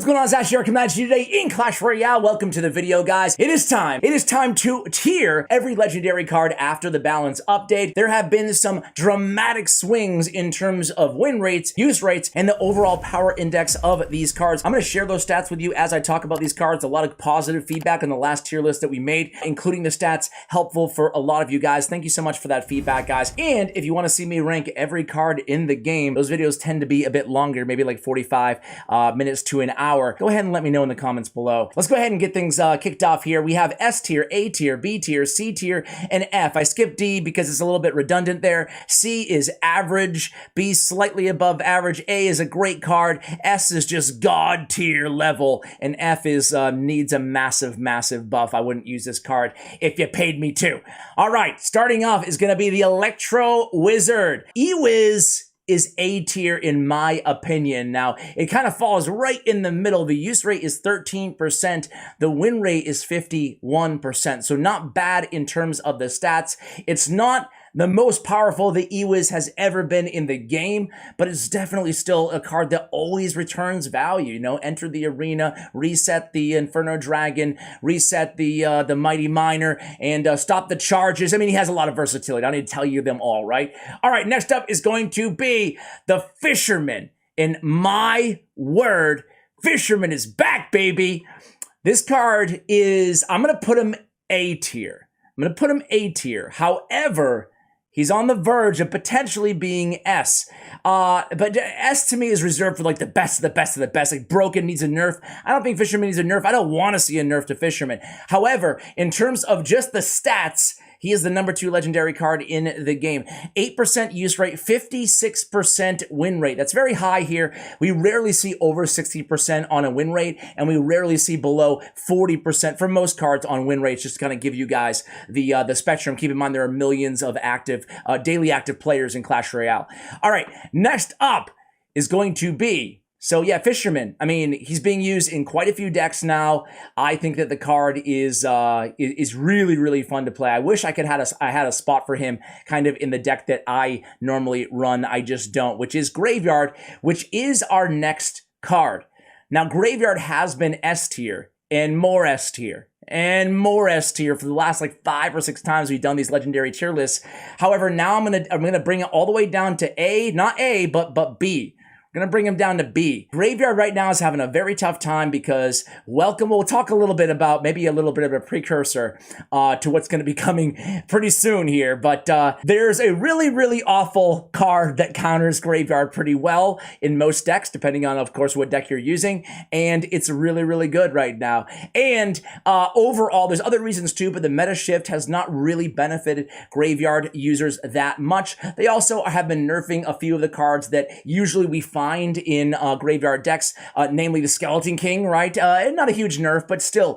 What's going on? It's Ash here coming at you today in Clash Royale. Welcome to the video, guys. It is time to tier every legendary card after the balance update. There have been some dramatic swings in terms of win rates, use rates, and the overall power index of these cards. I'm going to share those stats with you as I talk about these cards. A lot of positive feedback on the last tier list that we made, including the stats helpful for a lot of you guys. Thank you so much for that feedback, guys. And if you want to see me rank every card in the game, those videos tend to be a bit longer, maybe like 45 minutes to an hour. Go ahead and let me know in the comments below. Let's go ahead and get things kicked off here. We have S tier, A tier, B tier, C tier, and F. I skipped D because it's a little bit redundant there. C is average, B slightly above average, A is a great card, S is just god tier level, and F is needs a massive buff. I wouldn't use this card if you paid me to. All right, starting off is going to be the Electro Wizard. E-Wiz is A tier in my opinion. Now, it kind of falls right in the middle. The use rate is 13%. The win rate is 51%. So not bad in terms of the stats. It's not the most powerful the E-Wiz has ever been in the game, but it's definitely still a card that always returns value. You know, enter the arena, reset the Inferno Dragon, reset the Mighty Miner, and stop the charges. I mean, he has a lot of versatility. I don't need to tell you them all, right? All right, next up is going to be the Fisherman. In my word, Fisherman is back, baby. This card is, I'm going to put him A tier. I'm going to put him A tier. However, he's on the verge of potentially being S. But S to me is reserved for like the best of the best of the best. Like Broken needs a nerf. I don't think Fisherman needs a nerf. I don't want to see a nerf to Fisherman. However, in terms of just the stats, he is the #2 legendary card in the game. 8% use rate, 56% win rate. That's very high here. We rarely see over 60% on a win rate, and we rarely see below 40% for most cards on win rates, just to kind of give you guys the spectrum. Keep in mind there are millions of active, daily active players in Clash Royale. All right, next up is going to be, so yeah, Fisherman. I mean, he's being used in quite a few decks now. I think that the card is really fun to play. I wish I had a spot for him kind of in the deck that I normally run. I just don't, which is Graveyard, which is our next card. Now, Graveyard has been S tier and more S tier and more S tier for the last like 5 or 6 times we've done these legendary tier lists. However, now I'm gonna bring it all the way down to A, not A, but B. Gonna bring him down to B. Graveyard right now is having a very tough time because we'll talk a little bit about maybe a little bit of a precursor to what's gonna be coming pretty soon here, but there's a really awful card that counters Graveyard pretty well in most decks, depending on, of course, what deck you're using, and it's really good right now. And overall, there's other reasons too, but the meta shift has not really benefited Graveyard users that much. They also have been nerfing a few of the cards that usually we find in Graveyard decks, namely the Skeleton King, right? Not a huge nerf, but still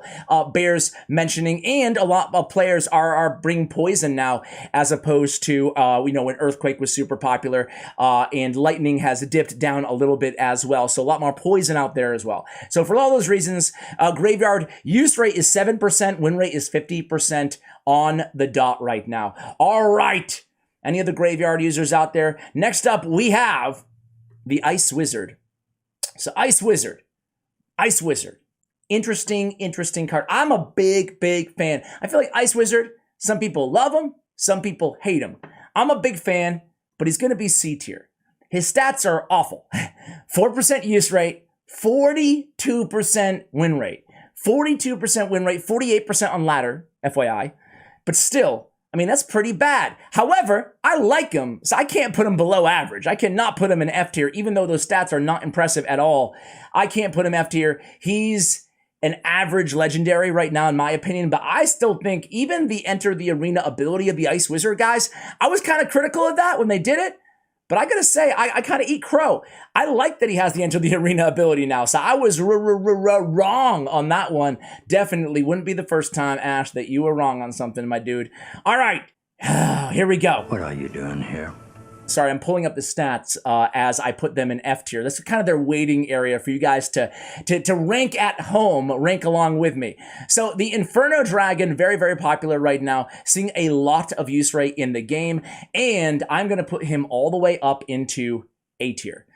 bears mentioning. And a lot of players are bringing poison now, as opposed to, you know, when Earthquake was super popular, and Lightning has dipped down a little bit as well. So a lot more poison out there as well. So for all those reasons, Graveyard use rate is 7%, win rate is 50% on the dot right now. All right. Any of the Graveyard users out there? Next up, we have the Ice Wizard. So Ice Wizard. Interesting card. I'm a big fan. I feel like Ice Wizard, some people love him, some people hate him. I'm a big fan, but he's going to be C tier. His stats are awful. 4% use rate, 42% win rate. 42% win rate, 48% on ladder, FYI. But still, I mean, that's pretty bad. However, I like him, so I can't put him below average. I cannot put him in F tier, even though those stats are not impressive at all. I can't put him F tier. He's an average legendary right now, in my opinion, but I still think even the enter the arena ability of the Ice Wizard guys, I was kind of critical of that when they did it. But I gotta say, I kind of eat crow. I like that he has the enter the arena ability now. So I was wrong on that one. Definitely wouldn't be the first time, Ash, that you were wrong on something, my dude. All right, here we go. What are you doing here? Sorry, I'm pulling up the stats as I put them in F tier. That's kind of their waiting area for you guys to rank at home, rank along with me. So the Inferno Dragon, very popular right now, seeing a lot of use rate in the game, and I'm going to put him all the way up into A tier.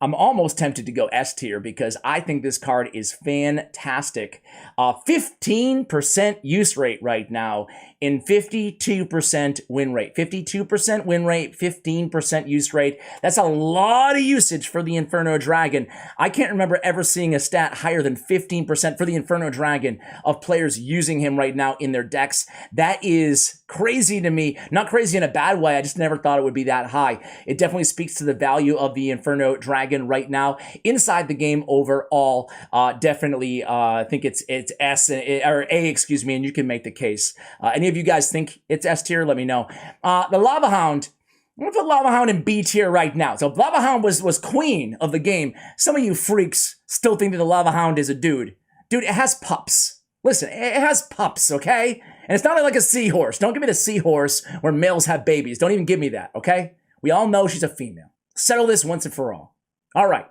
I'm almost tempted to go S tier because I think this card is fantastic. 15% use rate right now in 52% win rate. 52% win rate, 15% use rate. That's a lot of usage for the Inferno Dragon. I can't remember ever seeing a stat higher than 15% for the Inferno Dragon of players using him right now in their decks. That is crazy to me. Not crazy in a bad way. I just never thought it would be that high. It definitely speaks to the value of the Inferno Dragon right now inside the game overall. Definitely, I think it's S or A, excuse me, and you can make the case. Any of you guys think it's S tier? Let me know. The Lava Hound. I'm gonna put Lava Hound in B tier right now. So Lava Hound was queen of the game. Some of you freaks still think that the Lava Hound is a dude. Dude, it has pups. Listen, it has pups, okay? And it's not like a seahorse. Don't give me the seahorse where males have babies. Don't even give me that, okay? We all know she's a female. Settle this once and for all. All right.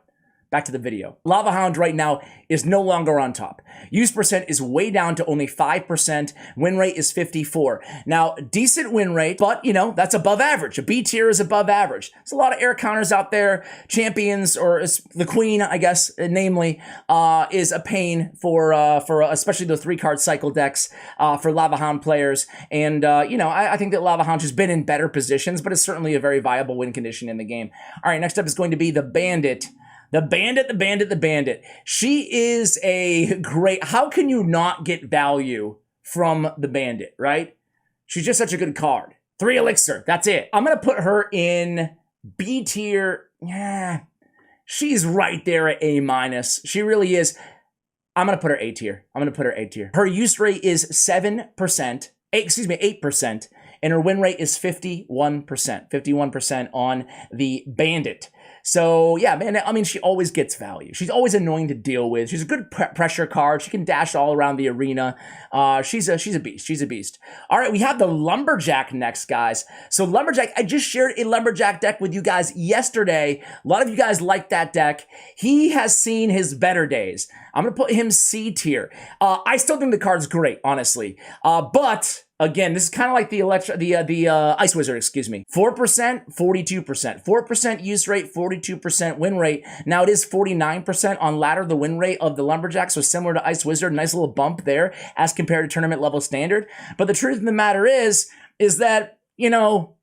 Back to the video. Lava Hound right now is no longer on top. Use percent is way down to only 5%. Win rate is 54. Now, decent win rate, but, you know, that's above average. A B tier is above average. There's a lot of air counters out there. Champions, or the queen, I guess, namely, is a pain for especially the 3-card cycle decks for Lava Hound players. And, you know, I think that Lava Hound has been in better positions, but it's certainly a very viable win condition in the game. All right, next up is going to be the Bandit. The Bandit. She is a great... How can you not get value from the Bandit, right? She's just such a good card. 3 elixir. That's it. I'm going to put her in B tier. Yeah, she's right there at A minus. She really is. I'm going to put her A tier. Her use rate is 7%. 8%. And her win rate is 51%. 51% on the Bandit. So, yeah, man, I mean, she always gets value. She's always annoying to deal with. She's a good pressure card. She can dash all around the arena. She's a beast. She's a beast. All right, we have the Lumberjack next, guys. So, Lumberjack, I just shared a Lumberjack deck with you guys yesterday. A lot of you guys like that deck. He has seen his better days. I'm going to put him C tier. I still think the card's great, honestly. But... Again, this is kind of like the Ice Wizard, excuse me. 4%, 42%. 4% use rate, 42% win rate. Now it is 49% on ladder, the win rate of the Lumberjack, so similar to Ice Wizard, nice little bump there as compared to tournament level standard. But the truth of the matter is that, you know,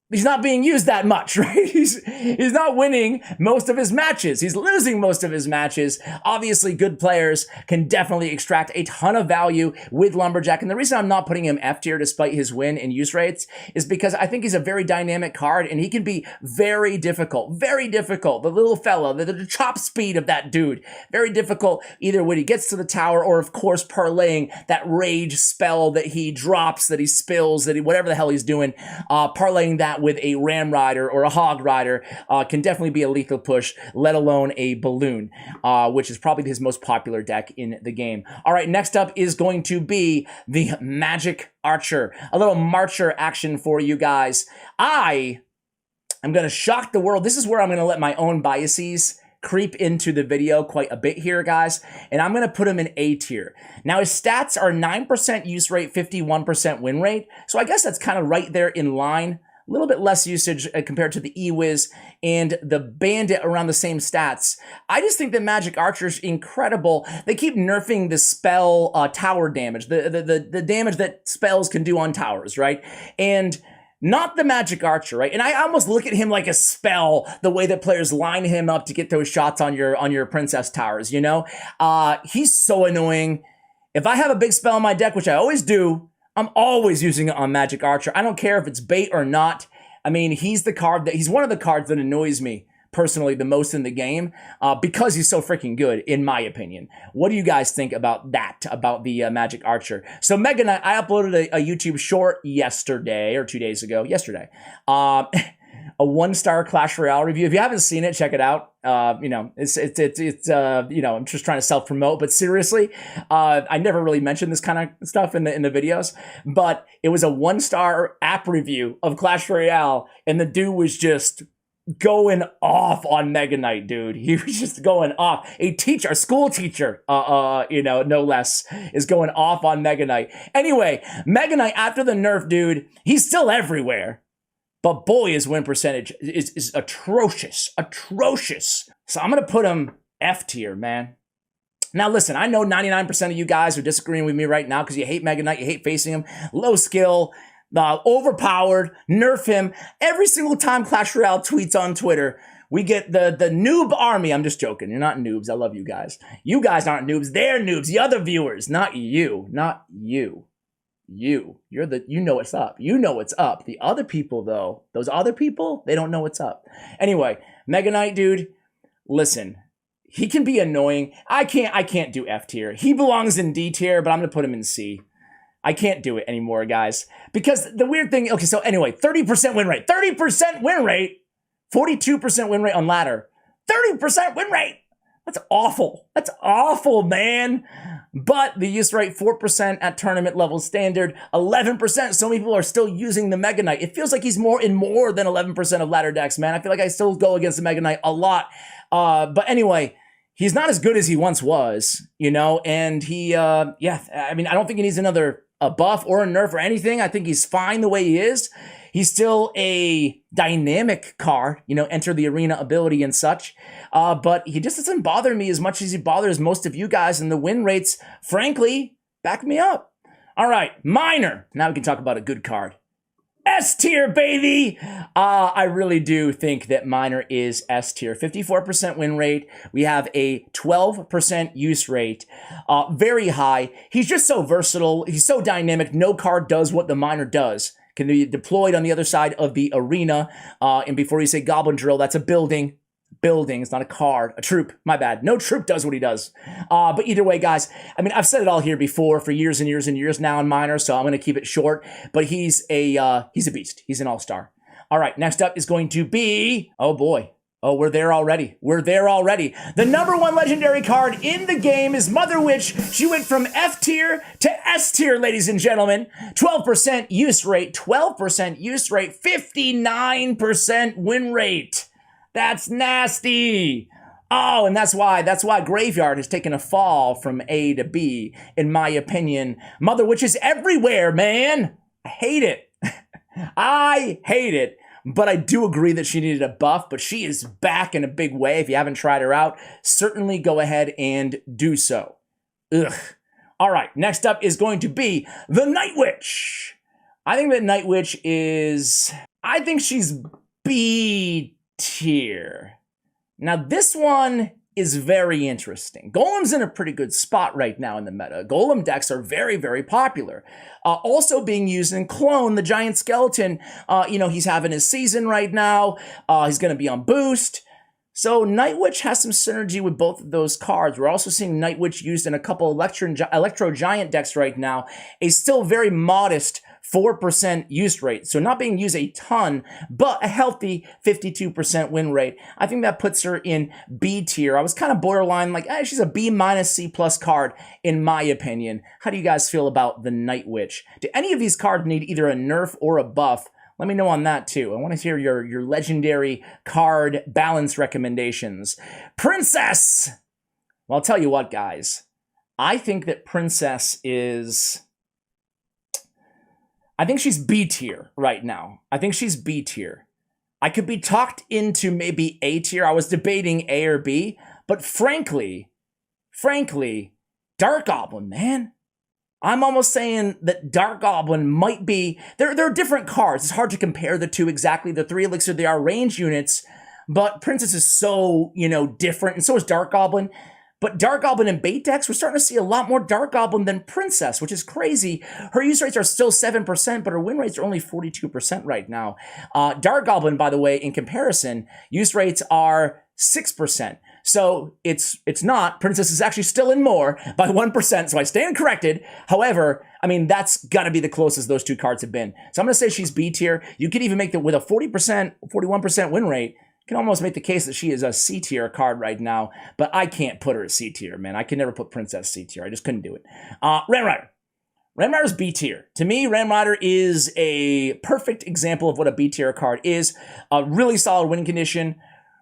he's not being used that much, right? He's not winning most of his matches. He's losing most of his matches. Obviously, good players can definitely extract a ton of value with Lumberjack. And the reason I'm not putting him F tier despite his win and use rates is because I think he's a very dynamic card and he can be very difficult. Very difficult. The little fella, the chop speed of that dude. Very difficult either when he gets to the tower or, of course, parlaying that rage spell that he drops, that he spills, that he, whatever the hell he's doing, parlaying that with a Ram Rider or a Hog Rider can definitely be a lethal push, let alone a Balloon, which is probably his most popular deck in the game. All right, next up is going to be the Magic Archer. A little Marcher action for you guys. I'm going to shock the world. This is where I'm going to let my own biases creep into the video quite a bit here, guys, and I'm going to put him in A tier. Now, his stats are 9% use rate, 51% win rate, so I guess that's kind of right there in line. A little bit less usage compared to the E-Wiz and the Bandit around the same stats. I just think that Magic Archer's incredible. They keep nerfing the spell tower damage, the damage that spells can do on towers, right? And not the Magic Archer, right? And I almost look at him like a spell, the way that players line him up to get those shots on your Princess Towers, you know? He's so annoying. If I have a big spell in my deck, which I always do, I'm always using it on Magic Archer. I don't care if it's bait or not. I mean, he's one of the cards that annoys me personally the most in the game because he's so freaking good, in my opinion. What do you guys think about that, about the Magic Archer? So Mega Knight, I uploaded a YouTube short yesterday or 2 days ago, yesterday. A 1-star Clash Royale review. If you haven't seen it, check it out. You know, it's you know, I'm just trying to self-promote, but seriously, I never really mentioned this kind of stuff in the videos, but it was a 1-star app review of Clash Royale, and the dude was just going off on Mega Knight, dude. He was just going off. A school teacher, you know, no less, is going off on Mega Knight. Anyway, Mega Knight, after the nerf, dude, he's still everywhere. but boy, his win percentage is atrocious, atrocious. So I'm gonna put him F tier, man. Now listen, I know 99% of you guys are disagreeing with me right now because you hate Mega Knight, you hate facing him, low skill, overpowered, nerf him. Every single time Clash Royale tweets on Twitter, we get the noob army. I'm just joking. You're not noobs. I love you guys. You guys aren't noobs. They're noobs. The other viewers, not you. Not you. You know what's up. You know what's up. The other people, though, those other people, they don't know what's up. Anyway, Mega Knight, dude, listen. He can be annoying. I can't do F tier. He belongs in D tier, but I'm gonna put him in C. I can't do it anymore, guys. Because the weird thing, okay, so anyway, 30% win rate. 30% win rate. 42% win rate on ladder. 30% win rate. That's awful. That's awful, man. But the use rate, 4% at tournament level standard, 11%. So many people are still using the Mega Knight. It feels like he's more than 11% of ladder decks, man. I feel like I still go against the Mega Knight a lot. But anyway, he's not as good as he once was, you know, and he, yeah, I mean, I don't think he needs a buff or a nerf or anything. I think he's fine the way he is. He's still a dynamic card, you know, enter the arena ability and such. But he just doesn't bother me as much as he bothers most of you guys. And the win rates, frankly, back me up. All right, Miner. Now we can talk about a good card. S tier, baby! I really do think that Miner is S tier. 54% win rate. We have a 12% use rate. Very high. He's just so versatile. He's so dynamic. No card does what the Miner does. Can be deployed on the other side of the arena. And before you say Goblin Drill, that's a building. Building, it's not a card, a troop, my bad. No troop does what he does. But either way, guys, I mean, I've said it all here before for years and years and years now in Miner, so I'm going to keep it short. But he's a beast. He's an all-star. All right, next up is going to be, oh boy. Oh, we're there already. We're there already. The #1 legendary card in the game is Mother Witch. She went from F tier to S tier, ladies and gentlemen. 12% use rate, 12% use rate, 59% win rate. That's nasty. Oh, and that's why Graveyard has taken a fall from A to B, in my opinion. Mother Witch is everywhere, man. I hate it. I hate it. But I do agree that she needed a buff, but she is back in a big way. If you haven't tried her out, certainly go ahead and do so. Ugh. All right, next up is going to be the Night Witch. I think that Night Witch is, I think she's B tier. Now this one is very interesting. Golem's in a pretty good spot right now in the meta. Golem decks are very, very popular. Also being used in Clone, the giant skeleton. You know, he's having his season right now. He's going to be on boost. So Night Witch has some synergy with both of those cards. We're also seeing Night Witch used in a couple Electro Giant decks right now. A still very modest 4% use rate. So not being used a ton, but a healthy 52% win rate. I think that puts her in B tier. I was kind of borderline like, she's a B minus C plus card in my opinion. How do you guys feel about the Night Witch? Do any of these cards need either a nerf or a buff? Let me know on that too. I want to hear your legendary card balance recommendations. Princess! Well, I'll tell you what, guys. I think that Princess is, I think she's B tier right now. I think she's B tier. I could be talked into maybe A tier. I was debating A or B, but frankly, Dark Goblin, man. I'm almost saying that Dark Goblin might be, they're different cards. It's hard to compare the two exactly. The 3 Elixir, they are range units, but Princess is so, you know, different, and so is Dark Goblin. But Dark Goblin and bait decks, we're starting to see a lot more Dark Goblin than Princess, which is crazy. Her use rates are still 7%, but her win rates are only 42% right now. Dark Goblin, by the way, in comparison, use rates are 6%. So it's not. Princess is actually still in more by 1%, so I stand corrected. However, I mean, that's got to be the closest those two cards have been. So I'm going to say she's B tier. You could even make that with a 41% win rate. You can almost make the case that she is a C tier card right now, but I can't put her at C tier, man. I can never put Princess C tier. I just couldn't do it. Ram Rider. Ram Rider's B tier. To me, Ram Rider is a perfect example of what a B tier card is. A really solid winning condition.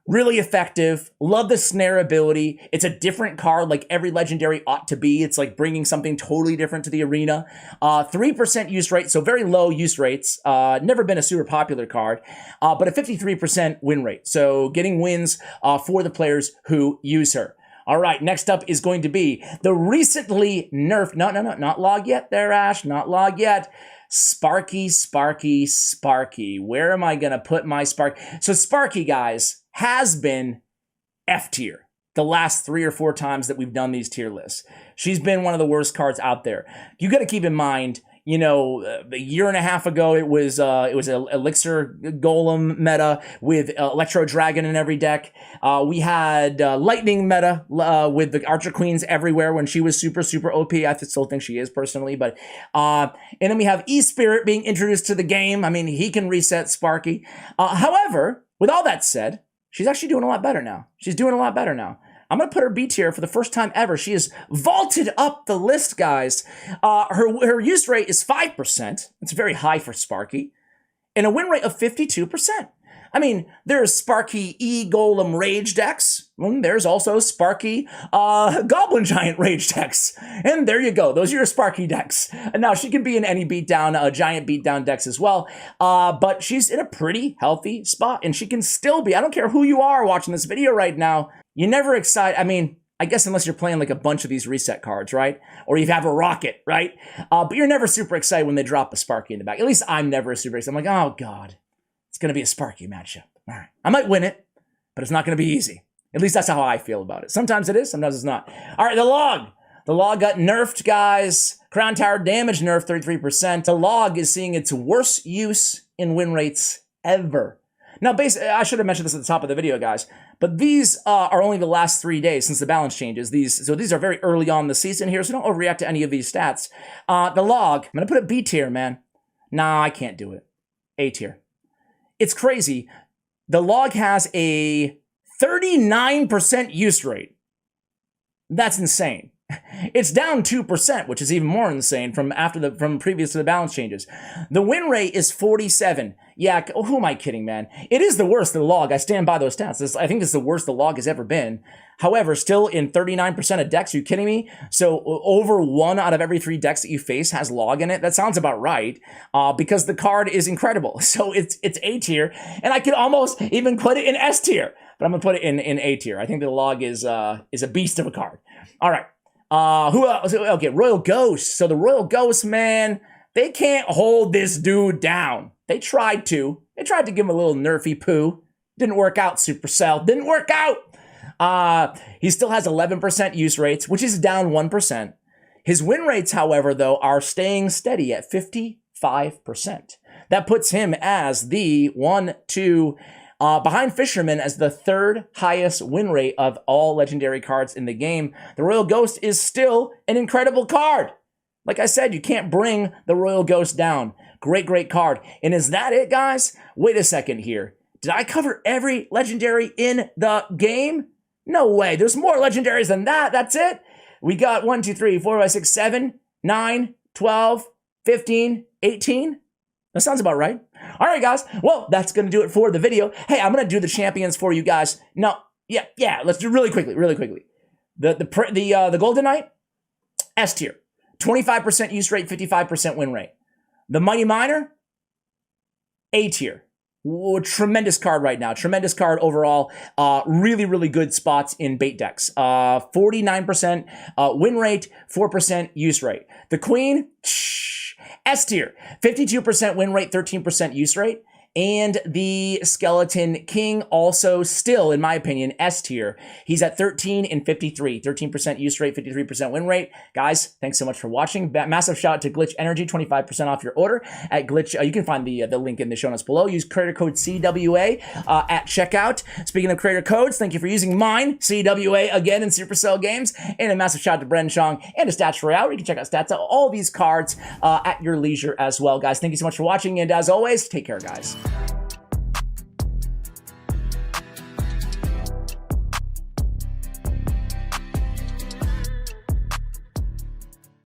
Really effective. Love the snare ability. It's a different card like every legendary ought to be. It's like bringing something totally different to the arena. 3% use rate, so very low use rates. Never been a super popular card, but a 53% win rate. So getting wins for the players who use her. All right, next up is going to be the recently nerfed, no, not log yet there, Ash, not log yet. Sparky. Where am I going to put my Sparky? So Sparky, guys, has been F tier the last 3 or 4 times that we've done these tier lists. She's been one of the worst cards out there. You got to keep in mind, you know, a year and a half ago, it was an Elixir Golem meta with Electro Dragon in every deck. We had Lightning meta with the Archer Queens everywhere when she was super OP. I still think she is personally, but and then we have E-Spirit being introduced to the game. I mean, he can reset Sparky. However, with all that said, she's actually doing a lot better now. She's doing a lot better now. I'm going to put her B tier for the first time ever. She has vaulted up the list, guys. Her use rate is 5%. It's very high for Sparky. And a win rate of 52%. I mean, there's Sparky E-Golem Rage decks. There's also Sparky Goblin Giant Rage decks. And there you go. Those are your Sparky decks. And now she can be in any beatdown, giant beatdown decks as well. But she's in a pretty healthy spot. And she can still be, I don't care who you are watching this video right now, you're never excited. I mean, I guess unless you're playing like a bunch of these reset cards, right? Or you have a Rocket, right? But you're never super excited when they drop a Sparky in the back. At least I'm never super excited. I'm like, oh God, it's going to be a Sparky matchup. All right. I might win it, but it's not going to be easy. At least that's how I feel about it. Sometimes it is, sometimes it's not. All right, the log. The log got nerfed, guys. Crown Tower damage nerfed 33%. The log is seeing its worst use in win rates ever. Now, basically, I should have mentioned this at the top of the video, guys, but these are only the last 3 days since the balance changes. So these are very early on in the season here, so don't overreact to any of these stats. The log, I'm going to put it B tier, man. Nah, I can't do it. A tier. It's crazy. The log has a 39% use rate. That's insane. It's down 2%, which is even more insane from previous to the balance changes. The win rate is 47. Yeah, who am I kidding, man? It is the worst of the log. I stand by those stats. I think it's the worst the log has ever been. However, still in 39% of decks. Are you kidding me? So over 1 out of every 3 decks that you face has log in it. That sounds about right, because the card is incredible. So it's A tier, and I could almost even put it in S tier, but I'm gonna put it in A tier. I think the log is a beast of a card. All right. Who else? Okay, Royal Ghost. So the Royal Ghost, man, they can't hold this dude down. They tried to. They tried to give him a little nerfy poo. Didn't work out, Supercell. Didn't work out. He still has 11% use rates, which is down 1%. His win rates, however, though, are staying steady at 55%. That puts him as the behind Fisherman as the 3rd highest win rate of all legendary cards in the game. The Royal Ghost is still an incredible card. Like I said, you can't bring the Royal Ghost down. Great card. And is that it, guys? Wait a second here. Did I cover every legendary in the game? No way. There's more legendaries than that. That's it. We got 1, 2, 3, 4, 5, 6, 7, 9, 12, 15, 18. That sounds about right. All right, guys. Well, that's going to do it for the video. Hey, I'm going to do the champions for you guys. No, yeah. Let's do really quickly. The Golden Knight, S tier. 25% use rate, 55% win rate. The Mighty Miner, A tier. Tremendous card right now. Tremendous card overall. Really good spots in bait decks. 49% win rate, 4% use rate. The Queen, S tier. 52% win rate, 13% use rate. And the Skeleton King also still, in my opinion, S tier. He's at 13 and 53. 13% use rate, 53% win rate. Guys, thanks so much for watching. Massive shout out to Glitch Energy, 25% off your order at Glitch. You can find the link in the show notes below. Use creator code CWA at checkout. Speaking of creator codes, thank you for using mine, CWA, again in Supercell Games. And a massive shout out to Bren Chong and to Stats Royale. You can check out stats of all these cards at your leisure as well, guys. Thank you so much for watching. And as always, take care, guys.